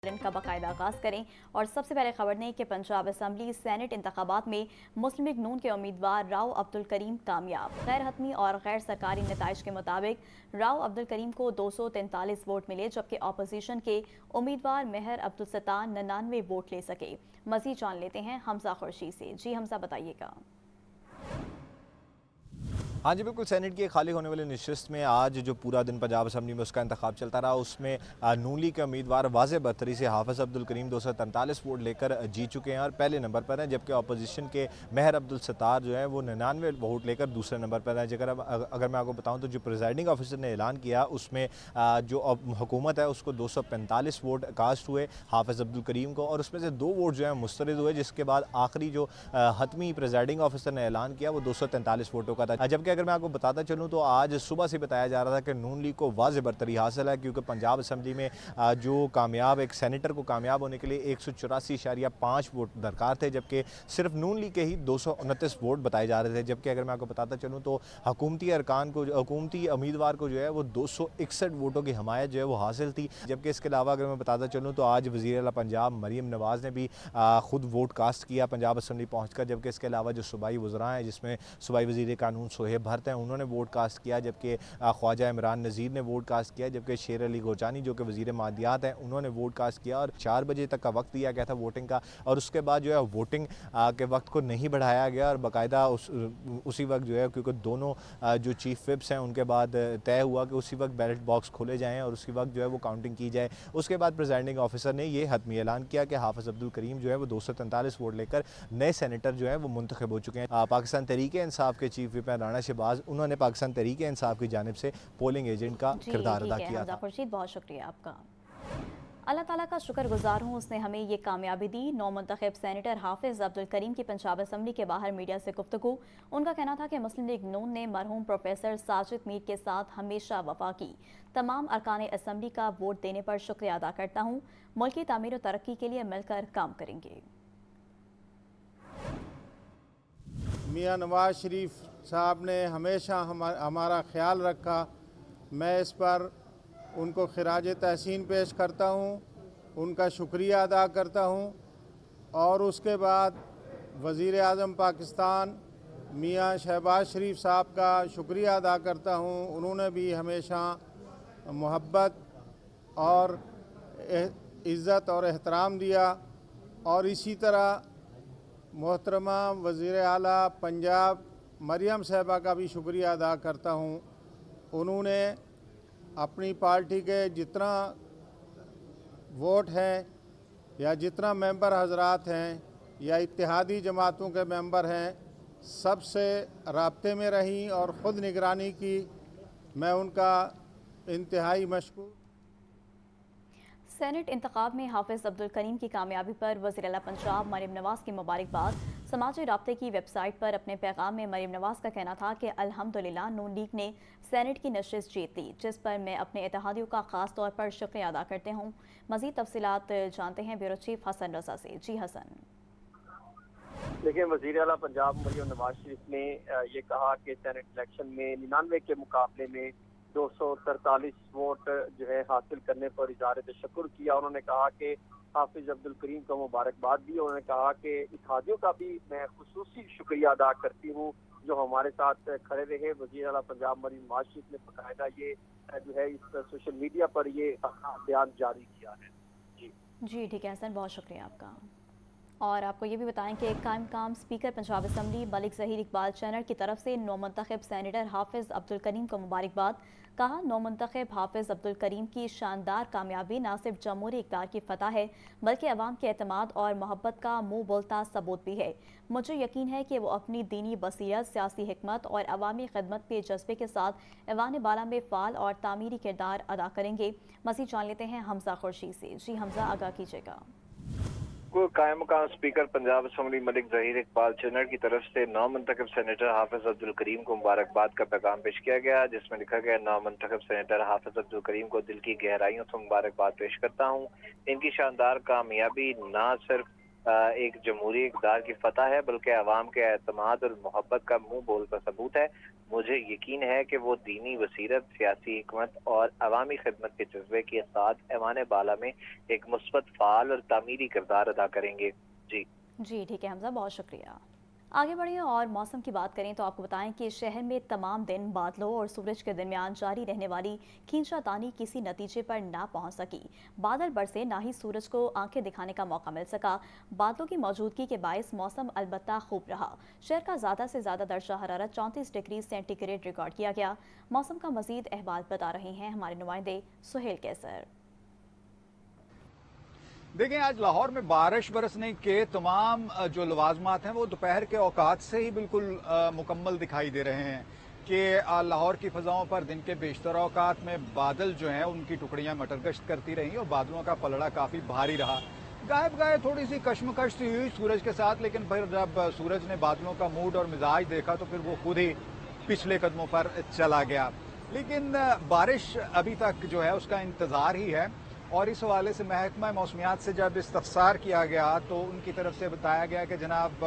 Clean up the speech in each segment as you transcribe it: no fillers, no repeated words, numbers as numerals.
का बाकायदा आगाज करें। और सबसे पहले खबर ने कि पंजाब असम्बली सैनेट इंतखाबात में मुस्लिम लीग नून के उम्मीदवार राव अब्दुल करीम कामयाब। गैर हतमी और गैर सरकारी नताइज के मुताबिक राव अब्दुल करीम को 243 वोट मिले, जबकि अपोजिशन के उम्मीदवार मेहर अब्दुल सत्तार 99 वोट ले सके। मजीद जान लेते हैं हमजा खुर्शीद से। जी हमजा, बताइएगा। हाँ जी बिल्कुल, सैनेट की खाली होने वाली नशिस्त में आज जो पूरा दिन पंजाब असम्बली में उसका इंतखाब चलता रहा, उसमें नून लीग के उम्मीदवार वाज़े बरतरी से हाफिज़ अब्दुल करीम 243 वोट लेकर जीत चुके हैं और पहले नंबर पर हैं, जबकि अपोजिशन के मेहर अब्दुल सत्तार जो है वो 99 वोट लेकर दूसरे नंबर पर हैं। अगर मैं आपको बताऊँ तो जो प्रिजाइडिंग ऑफिसर ने ऐलान किया उसमें जो हुकूमत है उसको 245 वोट कास्ट हुए हाफिज़ अब्दुल करीम को, और उसमें से 2 वोट जो है मुस्तरद हुए, जिसके बाद आखिरी जो हतमी प्रिजाइडिंग ऑफिसर ने ऐलान किया वो 243 वोटों का था। जबकि अगर मैं आपको बताता चलूँ तो आज सुबह से बताया जा रहा था कि नून लीग को वाज़े बरतरी हासिल है, क्योंकि पंजाब असम्बली में जो कामयाब एक सेनेटर को कामयाब होने के लिए 184.5 वोट दरकार थे, जबकि सिर्फ नून लीग के ही 229 वोट बताए जा रहे थे। जबकि अगर मैं आपको बताता चलूँ तो हुकूमती उम्मीदवार को जो है वो 261 वोटों की हमायत जो है वो हासिल थी। जबकि इसके अलावा अगर मैं बताता चलूँ तो आज वज़ीर आला पंजाब मरीम नवाज़ ने भी खुद वोट कास्ट किया पंजाब असम्बली पहुँचकर। जबकि इसके अलावा जो सूबाई वज़रा हैं, जिसमें सूबाई वज़ीर कानून सोहेब भरत हैं, उन्होंने वोट कास्ट किया, जबकि ख्वाजा इमरान नज़ीर ने वोट कास्ट किया, जबकि शेर अली गोचानी जो कि वज़ीर मादियात हैं उन्होंने वोट कास्ट किया। और 4 बजे तक का वक्त दिया गया था वोटिंग का, और उसके बाद जो है वोटिंग के वक्त को नहीं बढ़ाया गया और बाकायदा उसी वक्त जो है, क्योंकि दोनों जो चीफ विप्स हैं उनके बाद तय हुआ कि उसी वक्त बैलेट बॉक्स खोले जाएँ और उसी वक्त जो है वो काउंटिंग की जाए। उसके बाद प्रिजाइडिंग ऑफिसर ने ये हतमी ऐलान किया कि हाफिज़ अब्दुल करीम जो है वो 243 वोट लेकर नए सेनेटर जो है वो मुंतखब हो चुके हैं। पाकिस्तान तहरीक इंसाफ के चीफ विप राना शहबाज, उन्होंने पाकिस्तान तहरीक इंसाफ की जानिब से पोलिंग एजेंट का किरदार अदा किया था। खुर्शीद, बहुत शुक्रिया आपका। अल्लाह ताला का शुक्रगुजार हूँ, उसने हमें ये कामयाबी दी। नौमुंतखब सेनेटर हाफिज़ अब्दुल करीम की पंजाब असम्बली के बाहर मीडिया से गुफ्तगू। उनका कहना था कि मुस्लिम लीग नून ने मरहूम प्रोफेसर साजिद मीर के साथ हमेशा वफा की। तमाम अरकान असम्बली का वोट देने पर शुक्रिया अदा करता हूँ। मुल्क की तामीर और तरक्की के लिए मिलकर काम करेंगे। मियाँ नवाज शरीफ साहब ने हमेशा हमारा ख्याल रखा। मैं इस पर उनको खिराज तहसीन पेश करता हूँ, उनका शुक्रिया अदा करता हूँ। और उसके बाद वज़ीर आज़म पाकिस्तान मियाँ शहबाज शरीफ साहब का शुक्रिया अदा करता हूँ। उन्होंने भी हमेशा मोहब्बत और इज़्ज़त और एहतराम दिया। और इसी तरह मोहतरमा वज़ीर आला पंजाब मरियम साहबा का भी शुक्रिया अदा करता हूँ। उन्होंने अपनी पार्टी के जितना वोट हैं या जितना मेंबर हजरात हैं या इत्तेहादी जमातों के मेंबर हैं, सबसे राब्ते में रहीं और ख़ुद निगरानी की। मैं उनका इंतहाई मशकूर। सेनेट इंतखाब में हाफिज़ अब्दुल करीम की कामयाबी पर वज़ीर आला पंजाब मरीम नवाज़ की मुबारकबाद। समाजी राब्ते की वेबसाइट पर अपने पैगाम में मरीम नवाज़ का कहना था कि अल्हम्दुलिल्लाह नून लीग ने सेनेट की नशिस्त जीत ली, जिस पर मैं अपने इत्तेहादियों का ख़ास तौर पर शुक्रिया अदा करते हूँ। मज़ीद तफसीलात जानते हैं ब्यूरो चीफ हसन रज़ा से। जी हसन। देखिए, वज़ीर आला पंजाब मरीम नवाज शरीफ ने ये कहा कि सेनेट इलेक्शन में 99 के मुकाबले में 243 वोट जो है हासिल करने पर इज़हार तशक्कुर किया। उन्होंने कहा कि हाफिज़ अब्दुल करीम को मुबारकबाद दी। उन्होंने कहा कि इत्तेहादियों का भी मैं खुसूसी शुक्रिया अदा करती हूँ जो हमारे साथ खड़े रहे। वज़ीर आला पंजाब मरीम नवाज शरीफ ने बाकायदा ये जो है इस सोशल मीडिया पर ये बयान जारी किया है। जी ठीक है हसन, बहुत शुक्रिया आपका। और आपको ये भी बताएं कि कायम काम speaker Punjab assembly Malik Zaheer Iqbal channel की तरफ से नौमुंतखब सेनेटर हाफिज़ अब्दुल करीम को मुबारकबाद। कहा, नौमुंतखब हाफिज़ अब्दुल करीम की शानदार कामयाबी न सिर्फ जमहूरी इक़्तिदार की फ़तह है, बल्कि अवाम के एतमाद और मोहब्बत का मुँह बोलता सबूत भी है। मुझे यकीन है कि वो अपनी दीनी बसीरत, सियासी हिकमत और अवामी खिदमत के जज्बे के साथ ऐवान बाला में फ़ाल और तामीरी किरदार अदा करेंगे। मज़ीद जान लेते हैं हमजा खुर्शीद से। जी हमजा, आगाह कीजिएगा। को कायम मकाम speaker Punjab assembly Malik Zaheer Iqbal channel की तरफ से नामंतखब सेनेटर हाफिज़ अब्दुल करीम को मुबारकबाद का पैगाम पेश किया गया, जिसमें लिखा गया, नामंतखब सेनेटर हाफिज़ अब्दुल करीम को दिल की गहराइयों से मुबारकबाद पेश करता हूँ। इनकी शानदार कामयाबी न सिर्फ ایک جمہوری اقدار کی فتح ہے بلکہ عوام کے اعتماد اور محبت کا منہ بول کا ثبوت ہے۔ مجھے یقین ہے کہ وہ دینی بصیرت، سیاسی حکمت اور عوامی خدمت کے جذبے کے ساتھ ایوان بالا میں ایک مثبت، فعال اور تعمیری کردار ادا کریں گے۔ جی ٹھیک ہے حمزہ، بہت شکریہ۔ آگے بڑھیں اور موسم کی بات کریں تو آپ کو بتائیں کہ شہر میں تمام دن بادلوں اور سورج کے درمیان جاری رہنے والی کھینچا تانی کسی نتیجے پر نہ پہنچ سکی۔ بادل برسے، نہ ہی سورج کو آنکھیں دکھانے کا موقع مل سکا۔ بادلوں کی موجودگی کے باعث موسم البتہ خوب رہا۔ شہر کا زیادہ سے زیادہ درجہ حرارت 34 ڈگری سینٹی گریڈ ریکارڈ کیا گیا۔ موسم کا مزید احوال بتا رہے ہیں ہمارے نمائندے سہیل کیسر۔ دیکھیں، آج لاہور میں بارش برسنے کے تمام جو لوازمات ہیں وہ دوپہر کے اوقات سے ہی بالکل مکمل دکھائی دے رہے ہیں کہ لاہور کی فضاؤں پر دن کے بیشتر اوقات میں بادل جو ہیں ان کی ٹکڑیاں مٹرگشت کرتی رہیں اور بادلوں کا پلڑا کافی بھاری رہا۔ گائے تھوڑی سی کشمکش سی ہوئی سورج کے ساتھ، لیکن پھر جب سورج نے بادلوں کا موڈ اور مزاج دیکھا تو پھر وہ خود ہی پچھلے قدموں پر چلا گیا۔ لیکن بارش ابھی تک جو ہے اس کا انتظار ہی ہے، اور اس حوالے سے محکمہ موسمیات سے جب استفسار کیا گیا تو ان کی طرف سے بتایا گیا کہ جناب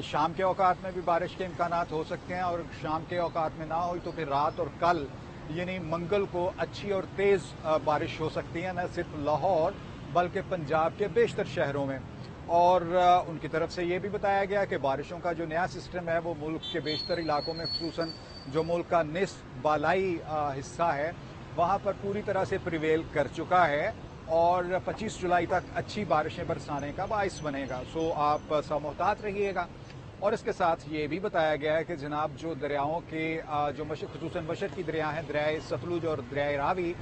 شام کے اوقات میں بھی بارش کے امکانات ہو سکتے ہیں، اور شام کے اوقات میں نہ ہوئی تو پھر رات اور کل یعنی منگل کو اچھی اور تیز بارش ہو سکتی ہے، نہ صرف لاہور بلکہ پنجاب کے بیشتر شہروں میں۔ اور ان کی طرف سے یہ بھی بتایا گیا کہ بارشوں کا جو نیا سسٹم ہے وہ ملک کے بیشتر علاقوں میں، خصوصاً جو ملک کا نصف بالائی حصہ ہے وہاں پر پوری طرح سے پریویل کر چکا ہے، اور 25 جولائی تک اچھی بارشیں برسانے کا باعث بنے گا۔ سو آپ سب محتاط رہیے گا۔ اور اس کے ساتھ یہ بھی بتایا گیا ہے کہ جناب جو دریاؤں کے جو خصوصاً مشرقی کی دریا ہیں، دریائے ستلج اور دریائے راوی،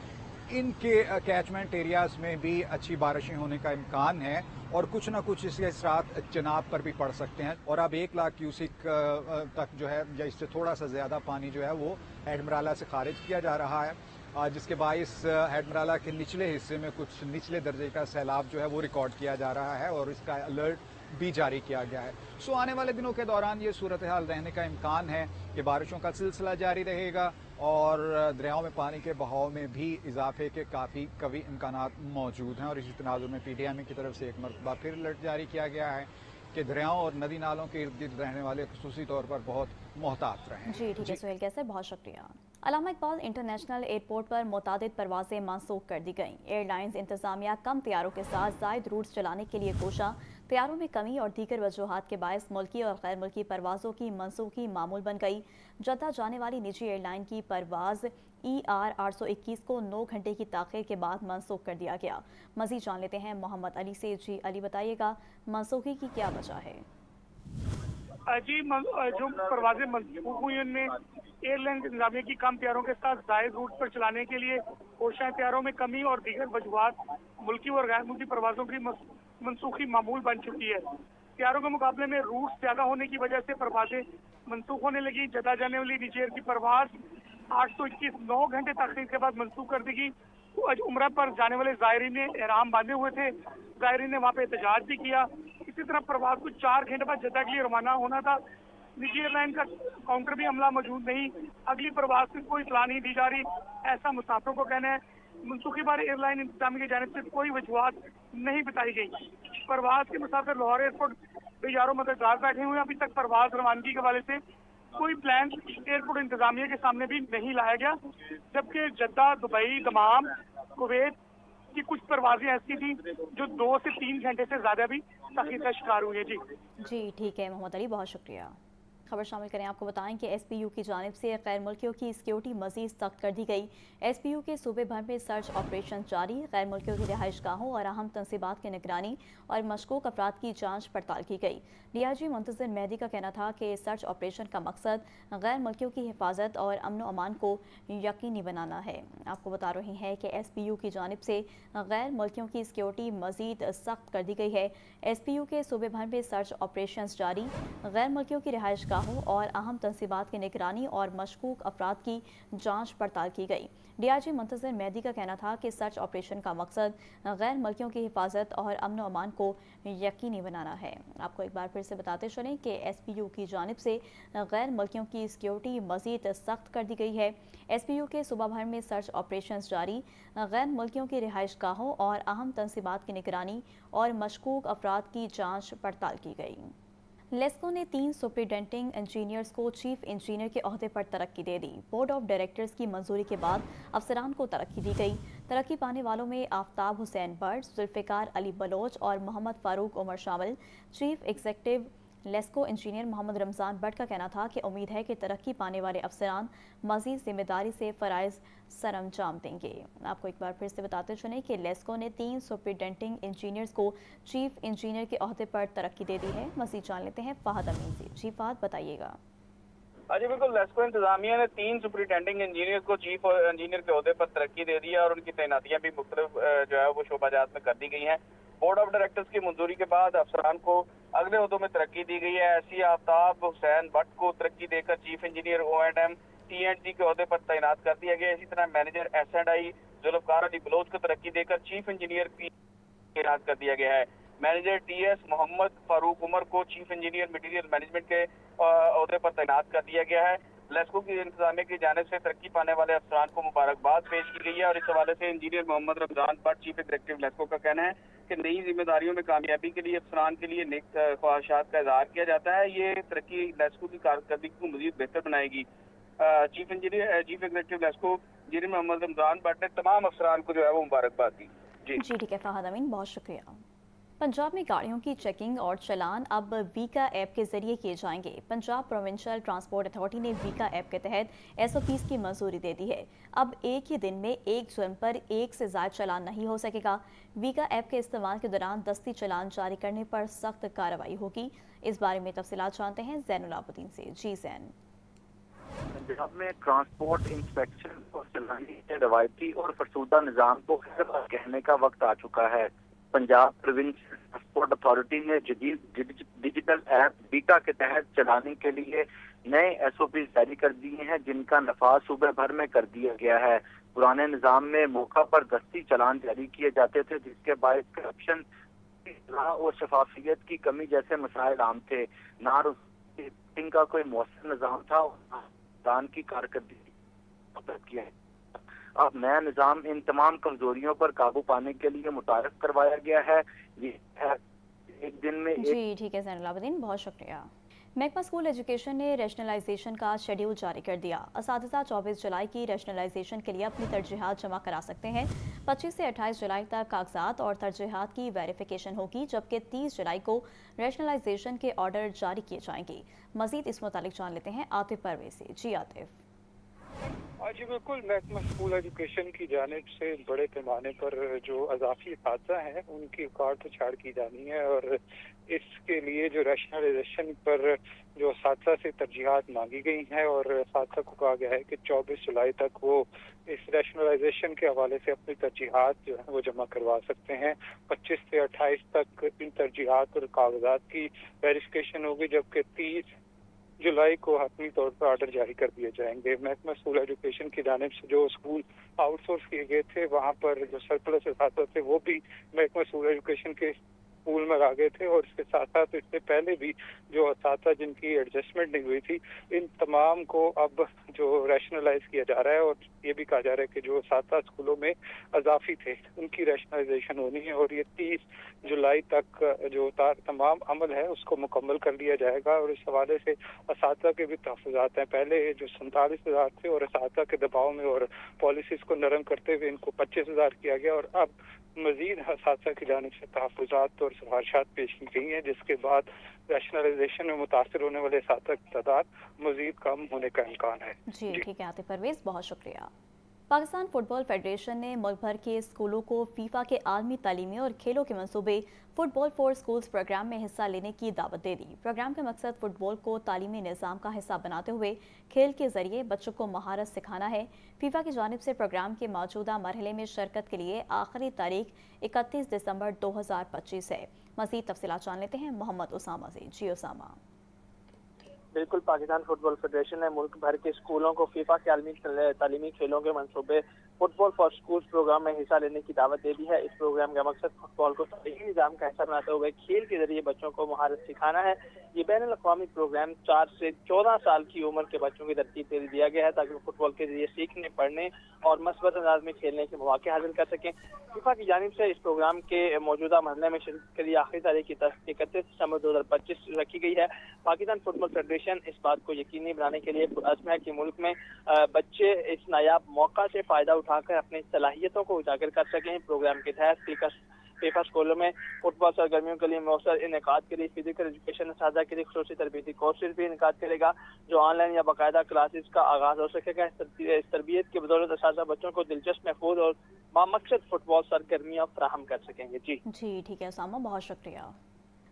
ان کے کیچمنٹ ایریاز میں بھی اچھی بارشیں ہونے کا امکان ہے، اور کچھ نہ کچھ اس کے اثرات چناب پر بھی پڑ سکتے ہیں۔ اور اب 1 لاکھ کیوسک تک جو ہے یا اس سے تھوڑا سا زیادہ پانی جو ہے وہ ہیڈ مرالہ سے خارج کیا جا رہا ہے، جس کے باعث ہیڈ مرالہ کے نچلے حصے میں کچھ نچلے درجے کا سیلاب جو ہے وہ ریکارڈ کیا جا رہا ہے، اور اس کا الرٹ بھی جاری کیا گیا ہے۔ سو آنے والے دنوں کے دوران یہ صورتحال رہنے کا امکان ہے کہ بارشوں کا سلسلہ جاری رہے گا، اور دریاؤں میں پانی کے بہاؤ میں بھی اضافے کے کافی قوی امکانات موجود ہیں۔ اور اسی تناظر میں پی ڈی ایم کی طرف سے ایک مرتبہ پھر الرٹ جاری کیا گیا ہے کہ دریاؤں اور ندی نالوں کے ارد گرد رہنے والے خصوصی طور پر بہت محتاط رہیں۔ جی ٹھیک ہے سہیل کیسر، بہت شکریہ۔ علامہ اقبال انٹرنیشنل ایئرپورٹ پر متعدد پروازیں منسوخ کر دی گئیں۔ ایئر لائنز انتظامیہ کم طیاروں کے ساتھ زائد روٹس چلانے کے لیے کوشاں۔ طیاروں میں کمی اور دیگر وجوہات کے باعث ملکی اور غیر ملکی پروازوں کی منسوخی معمول بن گئی۔ جدہ جانے والی نجی ایئر لائن کی پرواز ER 821 کو 9 گھنٹے کی تاخیر کے بعد منسوخ کر دیا گیا۔ مزید جان لیتے ہیں محمد علی سے۔ جی علی، بتائیے گا منسوخی کی کیا وجہ ہے؟ جی، جو پروازیں منسوخ ہوئی ان میں ایئر لائن انتظامیہ کی کم طیاروں کے ساتھ زائد روٹ پر چلانے کے لیے کوشاں، طیاروں میں کمی اور دیگر وجوہات ملکی اور غیر ملکی پروازوں کی منسوخی معمول بن چکی ہے۔ طیاروں کے مقابلے میں روٹ زیادہ ہونے کی وجہ سے پروازیں منسوخ ہونے لگی۔ جدہ جانے والی نجی ایئر کی پرواز 821 9 گھنٹے تاخیر کے بعد منسوخ کر دی گئی۔ عمرہ پر جانے والے زائرین نے احرام باندھے ہوئے تھے، زائرین نے وہاں پہ احتجاج بھی کیا۔ اسی طرح پرواز کو 4 گھنٹے بعد جدہ کے لیے روانہ ہونا تھا۔ نجی ایئر لائن کا کاؤنٹر بھی عملہ موجود نہیں، اگلی پرواز کی کوئی اطلاع نہیں دی جا رہی، ایسا مسافروں کو کہنا ہے۔ منسوخی بار ایئر لائن انتظامیہ کی جانب سے کوئی وجوہات نہیں بتائی گئی۔ پرواز کے مسافر لاہور ایئرپورٹ بے یارو مددگار بیٹھے ہوئے ہیں۔ ابھی تک پرواز روانگی کے حوالے سے کوئی پلان ایئرپورٹ انتظامیہ کے سامنے بھی نہیں لایا گیا، جبکہ جدہ، دبئی، دمام، کویت کی کچھ پروازیں ایسی تھیں جو 2 سے 3 گھنٹے سے زیادہ بھی تاخیر کا شکار ہوئی ہیں۔ جی ٹھیک ہے محمد علی، بہت شکریہ۔ خبر شامل کریں، آپ کو بتائیں کہ ایس پی یو کی جانب سے غیر ملکیوں کی سیکیورٹی مزید سخت کر دی گئی۔ ایس پی یو کے صوبے بھر میں سرچ آپریشن جاری، غیر ملکیوں کی رہائش گاہوں اور اہم تنصیبات کی نگرانی اور مشکوک افراد کی جانچ پڑتال کی گئی۔ ڈی آئی جی منتظر مہدی کا کہنا تھا کہ سرچ آپریشن کا مقصد غیر ملکیوں کی حفاظت اور امن و امان کو یقینی بنانا ہے۔ آپ کو بتا رہے ہیں کہ ایس پی یو کی جانب سے غیر ملکیوں کی سیکیورٹی مزید سخت کر دی گئی ہے۔ ایس پی یو کے صوبے بھر میں سرچ آپریشنز جاری، غیر ملکیوں کی رہائش گاہ गाहों और अहम तंसीबात की निगरानी और मशकूक अफराद की जांच पड़ताल की गई। DIG मुंतज़िर मेहदी का कहना था कि सर्च ऑपरेशन का मकसद गैर मुल्कियों की हिफाजत और अमन व अमान को यकीनी बनाना है। आपको एक बार फिर से बताते चलें कि SPU की जानिब से गैर मुल्कियों की सिक्योरिटी मज़ीद सख्त कर दी गई है। SPU के सूबा भर में सर्च ऑपरेशन जारी, गैर मुल्कियों की रिहाइश गाहों और अहम तंसीबात की निगरानी और मशकूक अफराद की जांच पड़ताल की गई। लेस्को ने 3 सुपरिटेंडिंग इंजीनियर्स को चीफ इंजीनियर के ओहदे पर तरक्की दे दी। बोर्ड ऑफ डायरेक्टर्स की मंजूरी के बाद अफसरान को तरक्की दी गई। तरक्की पाने वालों में आफ्ताब हुसैन बट, जुल्फ़िकार अली बलोच और मोहम्मद फारूक उमर शामिल। Chief executive LESCO engineer Mohammad Ramzan Butt का कहना था कि उम्मीद है कि तरक्की पाने वाले अफसरान मज़ीद जिम्मेदारी से फ़राइज़ सरअंजाम देंगे। आपको एक बार फिर से बताते चलें कि लेस्को ने 3 सुपरिटेंडिंग इंजीनियर्स को चीफ इंजीनियर के ओहदे पर तरक्की दे दी है। मज़ीद जान लेते हैं फ़हद अमीन से। जी फ़हद, बताइएगा। जी बिल्कुल, लेस्को इंतजामिया ने 3 सुपरिटेंडिंग इंजीनियर को चीफ इंजीनियर के ओहदे पर तरक्की दे दी है और उनकी तैनातियां भी मुख्तलिफ जो है वो शोबाजात में कर दी गई हैं। बोर्ड ऑफ डायरेक्टर्स की मंजूरी के बाद अफसरान को अगले ओहदों में तरक्की दी गई है। ऐसी आफ्ताब हुसैन भट्ट को तरक्की देकर चीफ इंजीनियर O&M T&G के ओहदे पर तैनात कर दिया गया। इसी तरह manager S&I Zulfikar Ali Bloch को तरक्की देकर चीफ इंजीनियर तैनात कर दिया गया है। मैनेजर TS मोहम्मद फारूक उमर को चीफ इंजीनियर मटीरियल मैनेजमेंट के ओहदे पर तैनात कर दिया गया है। लेस्को की इंतजामिया की जानिब से तरक्की पाने वाले अफसरान को मुबारकबाद पेश की गई है और इस हवाले से engineer Mohammad Ramzan Butt chief executive LESCO का कहना है कि नई जिम्मेदारियों में कामयाबी के लिए अफसरान के लिए नेक ख्वाहिशात का इजहार किया जाता है। ये तरक्की लेस्को की कारकर्दगी को मजीद बेहतर बनाएगी। Chief executive LESCO engineer Mohammad Ramzan Butt ने तमाम अफसरान को जो है वो मुबारकबाद दी। जी ठीक है फ़हद अमीन, बहुत शुक्रिया। पंजाब में गाड़ियों की चेकिंग और चलान अब वीका ऐप के जरिए किए जाएंगे। पंजाब प्रोविंशियल ट्रांसपोर्ट अथॉरिटी ने वीका ऐप के तहत SOPs की मंजूरी दे दी है। अब एक ही दिन में एक जुर्म पर एक से ज़्यादा चलान नहीं हो सकेगा। वीका ऐप के इस्तेमाल के दौरान दस्ती चलान जारी करने पर सख्त कार्रवाई होगी। इस बारे में तफसीलात जानते हैं ज़ैनुल आबदीन से। जी ज़ैन। पंजाब में ट्रांसपोर्ट इंस्पेक्शन और चलानी के रवायती और फरसूदा निज़ाम को कहने का वक्त आ चुका है। पंजाब प्रोविंशियल ट्रांसपोर्ट अथॉरिटी ने जदीद डिजिटल ऐप वीका के तहत चलाने के लिए नए SOP जारी कर दिए हैं, जिनका नफाज सूबे भर में कर दिया गया है। पुराने निज़ाम में मौका पर दस्ती चलान जारी किए जाते थे, जिसके बायस करप्शन और शफाफियत की कमी जैसे मसाइल आम थे। नार का कोई मौसर निज़ाम था और की कारकर्दगी किया। अब नया निज़ाम इन तमाम कमजोरियों पर काबू पाने के लिए मुतारफ करवाया गया है। ये है एक दिन में जी ठीक है ज़ैनुल आबदीन, बहुत शुक्रिया। महकमा स्कूल एजुकेशन ने रैशनलाइजेशन का शेड्यूल जारी कर दिया। असातिज़ा 24 जुलाई की रैशनलाइजेशन के लिए अपनी तरजीहात जमा करा सकते हैं। 25 से 28 जुलाई तक कागजात और तरजीहात की वेरिफिकेशन होगी, जबकि 30 जुलाई को रैशनलाइजेशन के ऑर्डर जारी किए जाएंगे। मजीद इस मुतालिक जान लेते हैं आतिफ परवेज से। जी आतिफ। जी बिल्कुल, महकमा स्कूल एजुकेशन की जानिब से बड़े पैमाने पर जो अजाफी असातिज़ा हैं उनकी काट तो छाड़ की जानी है और इसके लिए जो रैशनलाइजेशन पर जो असातिज़ा से तरजीहात मांगी गई हैं और असातिज़ा को कहा गया है कि 24 जुलाई तक वो इस रैशनलाइजेशन के हवाले से अपनी तरजीहात जो है वो जमा करवा सकते हैं। 25 से 28 तक इन तरजीहात और कागजात की वेरिफिकेशन होगी, जबकि 30 जुलाई को हतमी तौर पर ऑर्डर जारी कर दिए जाएंगे। महकमा स्कूल एजुकेशन की जानिब से जो स्कूल आउटसोर्स किए गए थे, वहाँ पर जो सरप्लस असातिज़ा थे वो भी महकमा स्कूल एजुकेशन के स्कूल में आ गए थे और इसके साथ साथ इससे पहले भी जो असातिज़ा जिनकी एडजस्टमेंट नहीं हुई थी, इन तमाम को अब जो रैशनलाइज किया जा रहा है और ये भी कहा जा रहा है कि जो असातिज़ा स्कूलों में अजाफी थे उनकी रैशनलाइजेशन होनी है और ये 30 जुलाई तक जो तमाम अमल है उसको मुकम्मल कर लिया जाएगा। और इस हवाले से असातिज़ा के भी तहफ़्फ़ुज़ात हैं। पहले जो 47,000 थे और असातिज़ा के दबाव में और पॉलिसीज़ को नरम करते हुए इनको 25,000 किया गया और अब मजीद असातिज़ा की जानिब से तहफ़्फ़ुज़ात और सिफारिशात पेश की गई हैं, जिसके बाद रैशनलाइजेशन में मुतासर होने वाले असातिज़ा की तादाद मजीद कम होने का इम्कान है। जी ठीक है आतिफ परवेज, बहुत शुक्रिया। पाकिस्तान फुटबॉल फेडरेशन ने मुल्क भर के स्कूलों को फीफा के आलमी तालीमी और खेलों के मंसूबे फुटबॉल फॉर स्कूल्स प्रोग्राम में हिस्सा लेने की दावत दे दी। प्रोग्राम का मकसद फुटबॉल को तालीमी निज़ाम का हिस्सा बनाते हुए खेल के जरिए बच्चों को महारत सिखाना है। फीफा की जानिब से प्रोग्राम के मौजूदा मरहले में शिरकत के लिए आखिरी तारीख 31 दिसंबर 2025 है। मज़ीद तफसीलात जान लेते हैं मोहम्मद उसामा से। जी उसामा। बिल्कुल, पाकिस्तान फुटबॉल फेडरेशन ने मुल्क भर के स्कूलों को फीफा के आलमी तालीमी खेलों के मंसूबे फुटबॉल फॉर स्कूल्स प्रोग्राम में हिस्सा लेने की दावत दे दी है। इस प्रोग्राम का मकसद फुटबॉल को तालीमी निज़ाम का हिस्सा बनाते हुए खेल के जरिए बच्चों को महारत सिखाना है। ये बैनुल अक़वामी प्रोग्राम 4 से 14 साल की उम्र के बच्चों की तरतीब पे दिया गया है ताकि वो फुटबॉल के जरिए सीखने, पढ़ने और मस्बत अंदाज में खेलने के मौके हासिल कर सकें। फीफा की जानिब से इस प्रोग्राम के मौजूदा मरहले में शिरकत के लिए आखिरी तारीख की 31 दिसंबर 2025 रखी गई है। पाकिस्तान फुटबॉल फेडरेशन इस बात को यकीनी बनाने के लिए अज़्म है कि मुल्क में बच्चे इस नायाब मौका से फ़ायदा उठाकर अपनी सलाहियतों को उजागर कर सकें। प्रोग्राम के तहत फीफा स्कूलों में फुटबॉल सरगर्मियों के लिए मौसर इनेकाद के लिए फिजिकल एजुकेशन साझा के लिए खुसूसी तरबियती कोर्सेज भी इनेकाद करेगा जो ऑनलाइन या बाकायदा क्लासेज का आगाज हो सकेगा। इस तरबियत की बदौलत असातिज़ा बच्चों को दिलचस्प, महफूज और बामकसद फुटबॉल सरगर्मियाँ फराहम कर सकेंगे। जी ठीक है उसामा, बहुत शुक्रिया।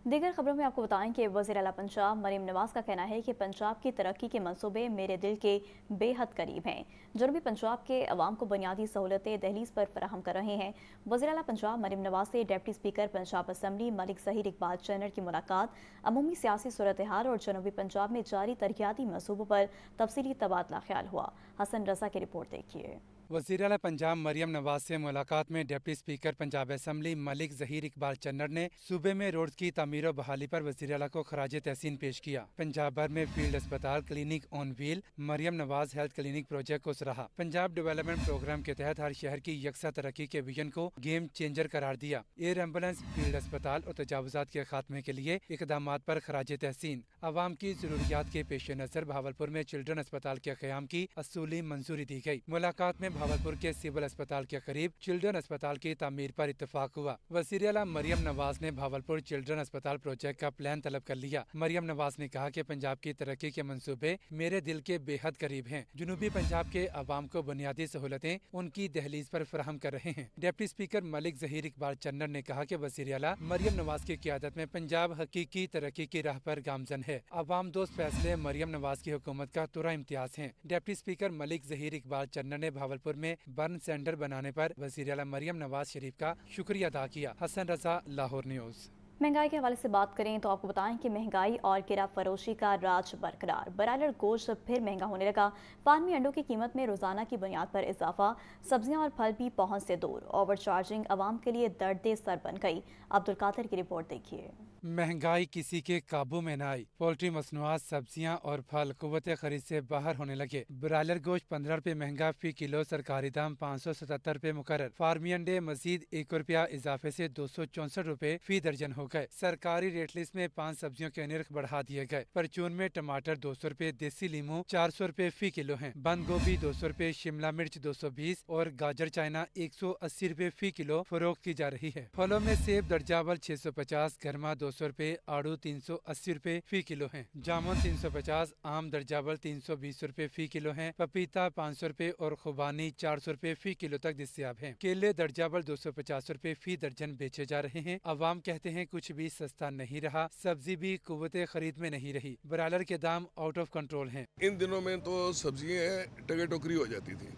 दीगर खबरों में आपको बताएं कि वज़ीर आला पंजाब मरीम नवाज़ का कहना है कि पंजाब की तरक्की के मंसूबे मेरे दिल के बेहद करीब हैं। जनूबी पंजाब के अवाम को बुनियादी सहूलतें दहलीज पर फराहम कर रहे हैं। वज़ीर आला पंजाब मरीम नवाज़ से deputy speaker Punjab assembly Malik Zaheer Iqbal Channar की मुलाकात, अमूमी सियासी सूरत हाल और जनूबी पंजाब में जारी तरक्याती मंसूबों पर तफसीली तबादला ख्याल हुआ। हसन रज़ा की रिपोर्ट देखिए। वज़ीर आला पंजाब मरियम नवाज से मुलाकात में deputy speaker Punjab assembly Malik Zaheer Iqbal Channar ने सूबे में रोड्स की तामीर और बहाली पर वज़ीर आला को खराज तहसीन पेश किया। पंजाब भर में फील्ड अस्पताल, clinic on wheel, Maryam Nawaz health clinic project को सराहा। पंजाब डेवलपमेंट प्रोग्राम के तहत हर शहर की यकसा तरक्की के विजन को गेम चेंजर करार दिया। एयर एम्बुलेंस, फील्ड अस्पताल और तजावुजात के खात्मे के लिए इकदामात पर खराज तहसीन। आवाम की जरूरियात के पेश नज़र भावलपुर में चिल्ड्रन अस्पताल के क़याम की असूली मंजूरी दी गई। मुलाकात में भावलपुर के सिविल अस्पताल के करीब चिल्ड्रन अस्पताल की तामीर पर इत्तफाक हुआ। वज़ीर आला मरियम नवाज ने भावलपुर चिल्ड्रन अस्पताल प्रोजेक्ट का प्लान तलब कर लिया। मरियम नवाज ने कहा कि पंजाब की तरक्की के मंसूबे मेरे दिल के बेहद करीब हैं। जनूबी पंजाब के अवाम को बुनियादी सहूलतें उनकी दहलीज पर फराहम कर रहे हैं। डिप्टी स्पीकर मलिक ज़हीर इकबाल चन्नर ने कहा कि वज़ीर आला मरियम नवाज की क़यादत में पंजाब हकीकी तरक्की की राह पर गामजन है। अवाम दोस्त फैसले मरियम नवाज की हुकूमत का तुरा इम्तियाज हैं। डिप्टी स्पीकर मलिक ज़हीर इकबाल चन्नर ने भावलपुर में बर्न सेंटर बनाने पर वज़ीर आला मरियम नवाज शरीफ का शुक्रिया अदा किया। हसन रजा, लाहौर न्यूज़। महंगाई के हवाले से बात करें तो आपको बताएं कि महंगाई और गिरा फरोशी का राज बरकरार। ब्रायलर गोश्त फिर महंगा होने लगा। फार्मी अंडों की कीमत में रोजाना की बुनियाद पर इजाफा। सब्जियां और फल भी पहुंच से दूर। ओवर चार्जिंग आवाम के लिए दर्द सर बन गई। अब्दुल कादिर की रिपोर्ट देखिए। महंगाई किसी के काबू में न आई। पोल्ट्री मसनूआत, सब्जियां और फल कुव्वत खरीद से बाहर होने लगे। ब्रायलर गोश्त 15 रुपए महंगा फी किलो, सरकारी दाम 577 रुपए मुकर्रर। फार्मी अंडे मजीद 1 रुपया इजाफे से 264 रुपए फी दर्जन हो गए। सरकारी रेट लिस्ट में 5 सब्जियों के निर्ख बढ़ा दिए गए। परचून में टमाटर 200 रुपए, देसी लीमू 400 रुपए फी किलो हैं। बंद गोभी 200 रुपए, शिमला मिर्च 220 और गाजर चाइना 180 रुपए फी किलो फरोख्त की जा रही है। फलों में सेब दर्जावल 650, गरमा 200 रुपए, आड़ू 380 रुपए फी किलो हैं। जामुन 350, आम दर्जावल 320 रुपए फी किलो हैं। पपीता 500 रुपए और खुबानी 400 रुपए फी किलो तक दस्तयाब हैं। केले दर्जावल 250 रुपए फी दर्जन बेचे जा रहे हैं। अवाम कहते हैं कुछ भी सस्ता नहीं रहा। सब्जी भी कुव्वते खरीद में नहीं रही। ब्रायलर के दाम आउट ऑफ कंट्रोल हैं। इन दिनों में तो सब्जियां टके टोकरी हो जाती थी।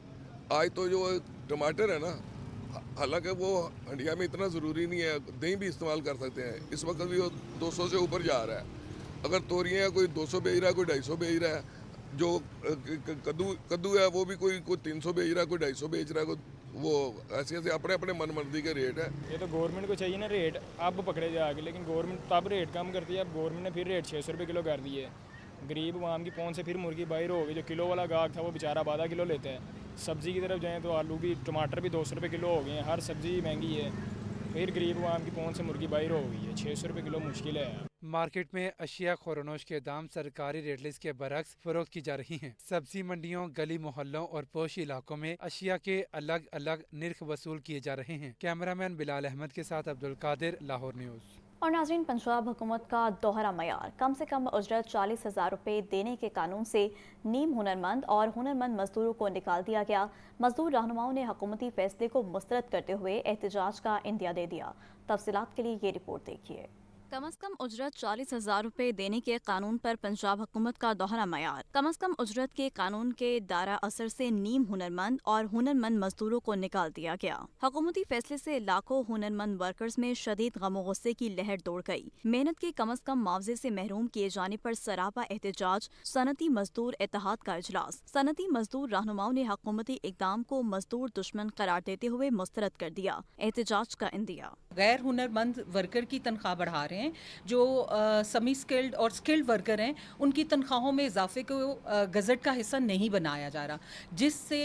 आज तो जो टमाटर है ना, हालांकि वो हंडिया में इतना ज़रूरी नहीं है, दही भी इस्तेमाल कर सकते हैं। इस वक्त भी वो 200 से ऊपर जा रहा है। अगर तोरियाँ कोई 200 बेच रहा है, कोई 250 बेच रहा है। जो कद्दू है वो भी कोई 300 बेच रहा है, कोई 250 बेच रहा है। वो ऐसे ऐसे अपने अपने मन मर्जी के रेट है। ये तो गवर्नमेंट को चाहिए ना रेट अब पकड़े जाके, लेकिन गवर्नमेंट तब रेट कम करती है। अब गवर्नमेंट ने फिर रेट 600 रुपये किलो कर दिए। गरीब आवाम की पहुंच से फिर मुर्गी बाहर हो गई। जो किलो वाला गाहक था वो बेचारा आधा किलो लेता है। सब्ज़ी की तरफ जाएँ तो आलू भी, टमाटर भी 200 रुपये किलो हो गए हैं। हर सब्ज़ी महंगी है। फिर गरीब आवाम की पहुंच से मुर्गी बाहर हो गई है। 600 रुपये किलो मुश्किल है। मार्केट में अशिया खोरनोश के दाम सरकारी रेट लिस्ट के बरक्स फरोख्त की जा रही हैं। सब्जी मंडियों, गली मोहल्लों और पोश इलाकों में अशिया के अलग अलग निर्ख वसूल किए जा रहे हैं। कैमरामैन बिलाल अहमद के साथ अब्दुल कादिर, लाहौर न्यूज़। और नाज़रीन, पंजाब हुकूमत का दोहरा मयार, कम से कम उजरत 40,000 रुपये देने के कानून से नीम हुनरमंद और हुनरमंद मजदूरों को निकाल दिया गया। मजदूर रहनुमाओं ने हुकूमती फैसले को मुस्तरद करते हुए एहतजाज का इंदिया दे दिया। तफसीलात के लिए ये रिपोर्ट देखिए। कम अज कम उजरत 40,000 रुपए देने के कानून पर पंजाब हुकूमत का दोहरा मयार। कम अज कम उजरत के कानून के दायरा असर से नीम हुनरमंद और हुनरमंद मजदूरों को निकाल दिया गया। हुकूमती फैसले से लाखों हुनरमंद वर्कर्स में शदीद गमो गुस्से की लहर दौड़ गई। मेहनत के कम अज कम मुआवजे से महरूम किए जाने पर सरापा एहतजाज, सनती मजदूर इत्तेहाद का इजलास। सनती मजदूर रहनुमाओं ने हुकूमती इकदाम को मजदूर दुश्मन करार देते हुए मुस्तरद कर दिया। एहतजाज का इंदिया। गैर हुनरमंद वर्कर की तनख्वाह बढ़ा रहे हैं। जो सेमी स्किल्ड और स्किल्ड वर्कर हैं उनकी तनख्वाहों में इजाफे को गजट का हिस्सा नहीं बनाया जा रहा, जिससे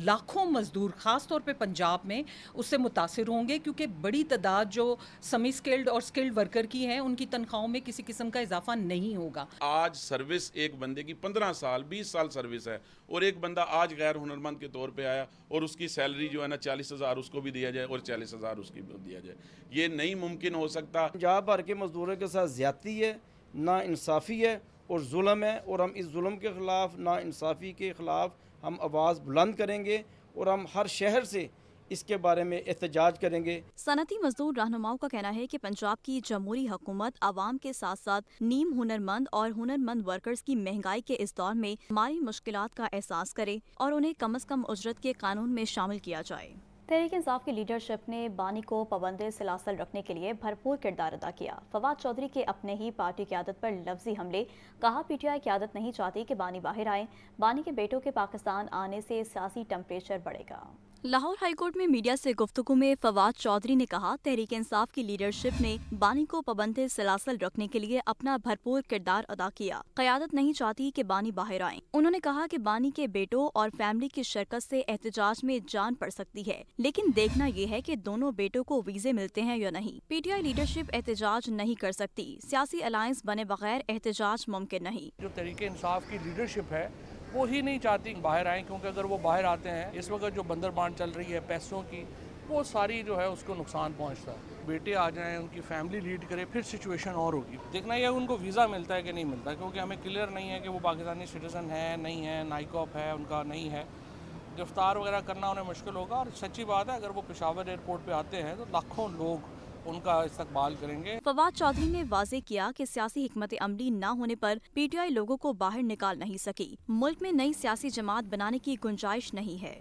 लाखों मजदूर ख़ास तौर पे पंजाब में उससे मुतासिर होंगे, क्योंकि बड़ी तादाद जो सेमी स्किल्ड और स्किल्ड वर्कर की हैं उनकी तनख्वाहों में किसी किस्म का इजाफा नहीं होगा। आज सर्विस एक बंदे की 15 साल 20 साल सर्विस है और एक बंदा आज गैर हुनरमंद के तौर पे आया और उसकी सैलरी जो है ना 40,000 उसको भी दिया जाए और 40,000 उसकी भी दिया जाए, ये नहीं मुमकिन हो सकता। पंजाब भर के मजदूरों के साथ ज़्यादती है, ना इंसाफ़ी है और जुल्म है, और हम इस जुल्म के ख़िलाफ़, ना इंसाफ़ी के ख़िलाफ़ हम आवाज़ बुलंद करेंगे और हम हर शहर से इसके बारे में एहतजाज करेंगे। सनती मजदूर रहनुमाओं का कहना है कि पंजाब की जमहूरी हुकूमत आवाम के साथ साथ नीम हुनरमंद और हुनरमंद वर्कर्स की महंगाई के इस दौर में माली मुश्किलात का एहसास करे और उन्हें कम अज कम उजरत के कानून में शामिल किया जाए। तहरीक इंसाफ की लीडरशिप ने बानी को पाबंद सिलासल रखने के लिए भरपूर किरदार अदा किया। फवाद चौधरी के अपने ही पार्टी क़यादत पर लफ्जी हमले, कहा पीटीआई क़यादत नहीं चाहती कि बानी बाहर आए, बानी के बेटों के पाकिस्तान आने से सियासी टेम्परेचर बढ़ेगा। लाहौर हाईकोर्ट में मीडिया से गुफ्तगू में फवाद चौधरी ने कहा तहरीक इंसाफ की लीडरशिप ने बानी को पाबंद सिलासल रखने के लिए अपना भरपूर किरदार अदा किया। क़यादत नहीं चाहती कि बानी बाहर आएं। उन्होंने कहा कि बानी के बेटों और फैमिली की शिरकत से एहतजाज में जान पड़ सकती है, लेकिन देखना ये है कि दोनों बेटों को वीजे मिलते हैं या नहीं। पीटीआई लीडरशिप एहतजाज नहीं कर सकती, सियासी अलायंस बने बगैर एहतजाज मुमकिन नहीं। जो तहरीक इंसाफ की लीडरशिप है वो ही नहीं चाहती बाहर आए, क्योंकि अगर वो बाहर आते हैं, इस वक्त जो बंदरबांट चल रही है पैसों की, वो सारी जो है उसको नुकसान पहुंचता है। बेटे आ जाएं, उनकी फैमिली लीड करे, फिर सिचुएशन और होगी। देखना ये उनको वीज़ा मिलता है कि नहीं मिलता, क्योंकि हमें क्लियर नहीं है कि वो पाकिस्तानी सिटीज़न है नहीं है, नाइकॉप है उनका नहीं है। गिरफ्तार वगैरह करना उन्हें मुश्किल होगा। और सच्ची बात है, अगर वो पेशावर एयरपोर्ट पे आते हैं तो लाखों लोग उनका इस्तकबाल करेंगे। फवाद चौधरी ने वाजे किया कि सियासी हिकमत अमली न होने पर पीटीआई लोगों को बाहर निकाल नहीं सकी। मुल्क में नई सियासी जमात बनाने की गुंजाइश नहीं है।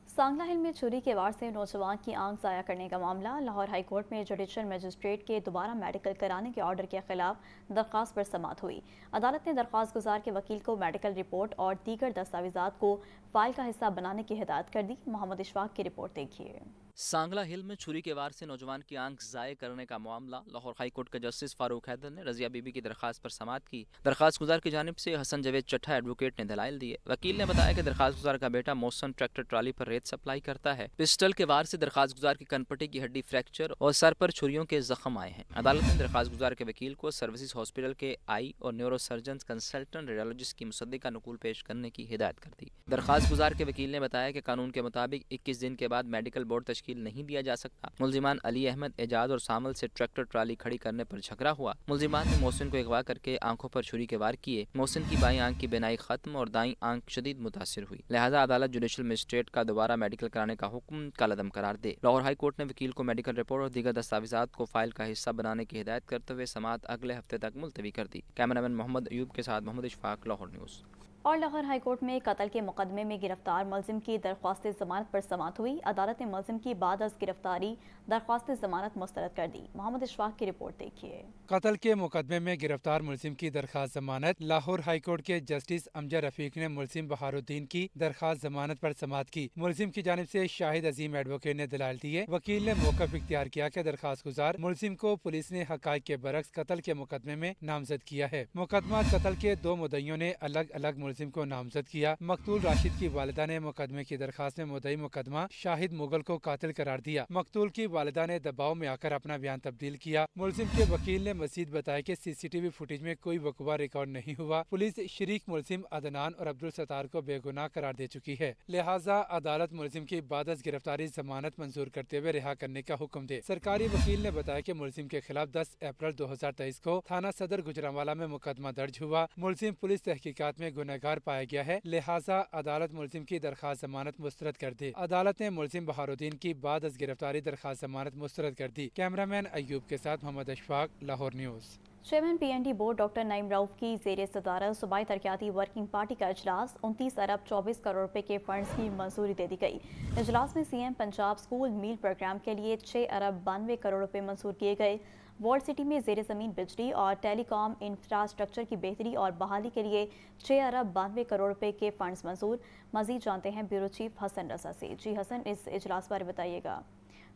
सांगला हिल में चोरी के वार से नौजवान की आंख ज़ाया करने का मामला। लाहौर हाई कोर्ट में जुडिशल मजिस्ट्रेट के दोबारा मेडिकल कराने के ऑर्डर के खिलाफ दरख्वास्त पर समाअत हुई। अदालत ने दरख्वास्त गुजार के वकील को मेडिकल रिपोर्ट और दीगर दस्तावेजात को फाइल का हिस्सा बनाने की हिदायत कर दी। मोहम्मद इशफाक की रिपोर्ट देखिए। सांगला हिल में छुरी के वार से नौजवान की आंख ज़ाये करने का मामला। लाहौर हाई कोर्ट के जस्टिस फारूक हैदर ने रजिया बीबी की दरखास्त पर समाअत की। दरखास्त गुजार की जानिब से हसन जवेद चट्ठा एडवोकेट ने दलाइल दिए। वकील ने बताया कि दरखास्त गुजार का बेटा मोहसन ट्रैक्टर ट्राली पर रेत सप्लाई करता है। पिस्टल के वार से दरखास्त गुजार की कनपटी की हड्डी फ्रैक्चर और सर पर छुरियों के जख्म आए हैं। अदालत ने दरखास्त गुजार के वकील को सर्विसेज हॉस्पिटल के आई और न्यूरो सर्जन कंसल्टेंट रेडियोलॉजिस्ट की मुसद्दिका नकूल पेश करने की हिदायत कर दी। दरखास्त गुजार के वकील ने बताया कि कानून के मुताबिक 21 दिन के बाद मेडिकल बोर्ड तश्कील नहीं दिया जा सकता। मुल्जिमान अली अहमद, एजाज और सामल से ट्रैक्टर ट्राली खड़ी करने पर झगड़ा हुआ। मुल्जिमान ने मोहसिन को अगवा करके आंखों पर छुरी के वार किए। मोहसिन की बाईं आंख की बिनाई खत्म और दाईं आंख शदीद मुतासिर हुई। लिहाजा अदालत जुडिशल मजिस्ट्रेट का दोबारा मेडिकल कराने का हुक्म कलअदम करार दे। लाहौर हाई कोर्ट ने वकील को मेडिकल रिपोर्ट और दीगर दस्तावेजात को फाइल का हिस्सा बनाने की हिदायत करते हुए समाअत अगले हफ्ते तक मुलतवी कर दी। कैमरामैन मोहम्मद अयूब के साथ मोहम्मद इशफाक, लाहौर न्यूज़। और लाहौर हाई कोर्ट में कत्ल के मुकदमे में गिरफ्तार मुलजिम की दरख्वास्त जमानत पर समाअत हुई। अदालत ने मुलजिम की बाद अज गिरफ्तारी दरख्वास्त जमानत मुस्तरद कर दी। मोहम्मद इशफाक की रिपोर्ट देखिए। कत्ल के मुकदमे में गिरफ्तार मुलजिम की दरख्वास्त जमानत। लाहौर हाई कोर्ट के जस्टिस अमजद रफीक ने मुलजिम बहारुद्दीन की दरख्वास्त जमानत पर समाअत की। मुलजिम की जानिब से शाहिद अजीम एडवोकेट ने दलाल दिए। वकील ने मौक़िफ़ इख्तियार किया कि दरख्वास्त गुजार मुलजिम को पुलिस ने हक़ाइक़ के बरक्स कत्ल के मुकदमे में नामजद किया है। मुकदमा कत्ल के 2 मुद्दइयों ने अलग अलग मुलजिम को नामजद किया। मकतूल राशिद की वालिदा ने मुकदमे की दरखास्त में मुद्दई मुकदमा शाहिद मुगल को कातिल करार दिया। मकतूल की वालिदा ने दबाव में आकर अपना बयान तब्दील किया। मुलजिम के वकील ने मजीद बताया कि सीसीटीवी फुटेज में कोई वकूआ रिकॉर्ड नहीं हुआ। पुलिस शरीक मुलजिम अदनान और अब्दुल सत्तार को बेगुनाह करार दे चुकी है। लिहाजा अदालत मुलजिम की बाद अज गिरफ्तारी जमानत मंजूर करते हुए रिहा करने का हुक्म दे। सरकारी वकील ने बताया कि मुलजिम के खिलाफ 10 अप्रैल 2023 को थाना सदर गुजरांवाला में मुकदमा दर्ज हुआ। मुलजिम पुलिस तहकीकात में गुनहगार गुनहगार पाया गया है, लिहाजा अदालत मुलजिम की दरखास्त जमानत मुस्तरद कर दी। अदालत ने मुलजिम बहारुद्दीन की बाद अज गिरफ्तारी दरखास्त जमानत मुस्तरद कर दी। कैमरामैन अयूब के साथ Mohammad Ashfaq, Lahore news. Chairman PND board doctor Naeem Rauf की ज़ेर सदारत सूबाई तरक्याती वर्किंग पार्टी का इजलास 29 अरब 24 करोड़ रुपए के फंड्स की मंजूरी दे दी गई। इजलास में CM पंजाब स्कूल मील प्रोग्राम के लिए 6 अरब 92 करोड़ रुपए मंजूर किए गए। वॉल्ड सिटी में ज़ेर ज़मीन बिजली और टेलीकॉम इंफ्रास्ट्रक्चर की बेहतरी और बहाली के लिए 6 अरब 92 करोड़ रुपए के फंड्स मंजूर। मज़ीद जानते हैं ब्यूरो चीफ हसन रजा से। जी हसन, इस इजलास बारे बताइएगा।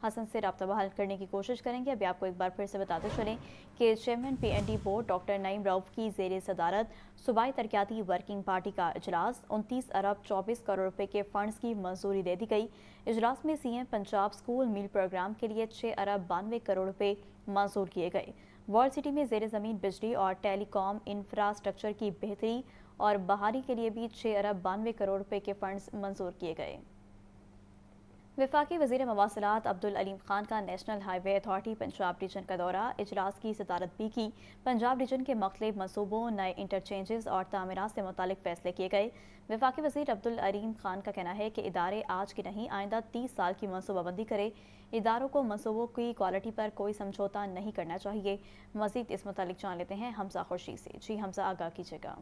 हसन से रब्ता बहाल करने की कोशिश करेंगे। अभी आपको एक बार फिर से बताते चलें कि chairman PND board doctor Naeem Rauf की ज़ेर सदारत सूबाई तरक्याती वर्किंग पार्टी का इजलास 29 अरब 24 करोड़ रुपए के फंड्स की मंजूरी दे दी गई। इजलास में CM पंजाब स्कूल मील प्रोग्राम के लिए 6 अरब 92 करोड़ रुपए मंजूर किए गए। वॉल्ड सिटी में ज़ेर ज़मीन बिजली और टेलीकॉम इंफ्रास्ट्रक्चर की बेहतरी और बहाली के लिए भी 6 अरब 92 करोड़ रुपए के फंड्स मंजूर किए गए। वफाकी वज़ीर मवासिलात अब्दुल अलीम खान का national highway authority Punjab region का दौरा। इजलास की सदारत भी की। पंजाब रीजन के मुख्तलिफ मनसूबों, नए इंटरचेंजेस और तामीरात से मुतालिक फैसले किए गए। वफाकी वज़ीर अब्दुल अलीम खान का कहना है कि इदारे आज की नहीं आइंदा 30 साल की मनसूबाबंदी करे। इदारों को मनसूबों की क्वालिटी पर कोई समझौता नहीं करना चाहिए। मज़ीद इस मुतालिक जान लेते हैं हमजा खुर्शीद से। जी हमजा, आगाह कीजिएगा।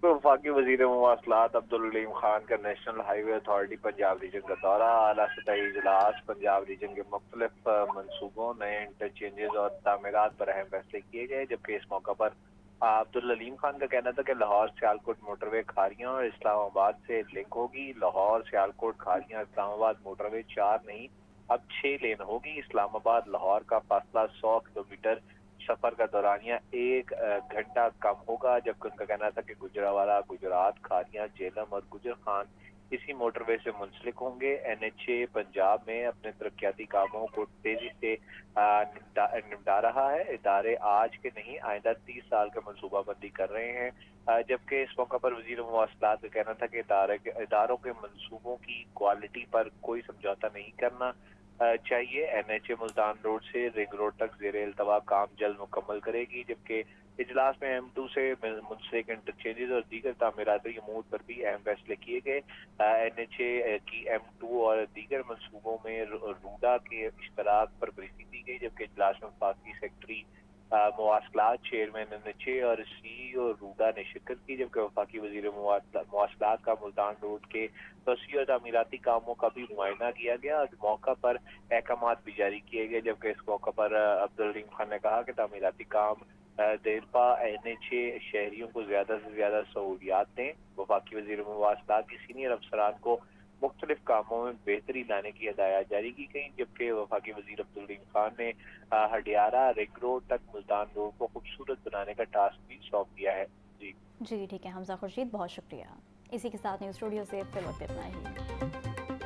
वफाकी वज़ीर मवासिलात अब्दुल अलीम खान का national highway authority Punjab region का दौरा। आला सतही इजलास पंजाब रीजन के मुख्तलिफ मनसूबों, नए इंटरचेंजेस और तामीरात पर अहम फैसले किए गए। जबकि इस मौका पर अब्दुल अलीम खान का कहना था कि लाहौर सियालकोट मोटरवे खारियां और इस्लामाबाद से लिंक होगी। लाहौर सियालकोट खारियां इस्लामाबाद मोटरवे 4 नहीं अब 6 लेन होगी। इस्लामाबाद लाहौर का फासला 100 किलोमीटर, सफर का दौरानिया 1 घंटा कम होगा। जबकि उनका कहना था कि गुजरावाला, गुजरात, खारियां, जेलम और गुजर खान इसी मोटरवे से मुंसलिक होंगे। NHA पंजाब में अपने तरक्याती कामों को तेजी से निपटा रहा है। इदारे आज के नहीं आइंदा 30 साल का मनसूबाबंदी कर रहे हैं। जबकि इस मौका पर वज़ीर मवासिलात का कहना था कि इदारों के मनसूबों की क्वालिटी पर कोई समझौता नहीं करना चाहिए। NHA मुल्तान रोड से रिंग रोड तक ज़ेर इल्तवा काम जल्द मुकम्मल करेगी। जबकि इजलास में M2 से मुंसलिक इंटरचेंजेस और दीगर तामीराती अमूर पर भी अहम फैसले किए गए। NHA की M2 और दीगर मनसूबों में रूडा के इश्तराक पर ब्रीफिंग दी गई। जबकि इजलास में वफाकी सेक्रेटरी मवासिलात, चेयरमैन NHA और CEO रूडा ने शिरकत की। जबकि वफाकी वज़ीर मवासिलात का मुल्तान रोड के तोसी और तामीराती कामों का भी मुआयना किया गया और मौका पर अहकामात भी जारी किए गए। जबकि इस मौका पर अब्दुल अलीम खान ने कहा कि तामीराती काम देरपा NHA शहरियों को ज़्यादा से ज़्यादा सहूलियात दें। वफाकी वज़ीर मवासिलात की सीनियर अफसरान को मुख्तलिफ कामों में बेहतरी लाने की हिदायत जारी की गई। जबकि वफाकी वज़ीर अब्दुल अलीम खान ने हडियारा रिंग रोड तक मुल्तान रोड को खूबसूरत बनाने का टास्क भी सौंप दिया है। जी ठीक है हमजा खुर्शीद, बहुत शुक्रिया। इसी के साथ न्यूज़ स्टूडियो से फिर वक्त इतना ही।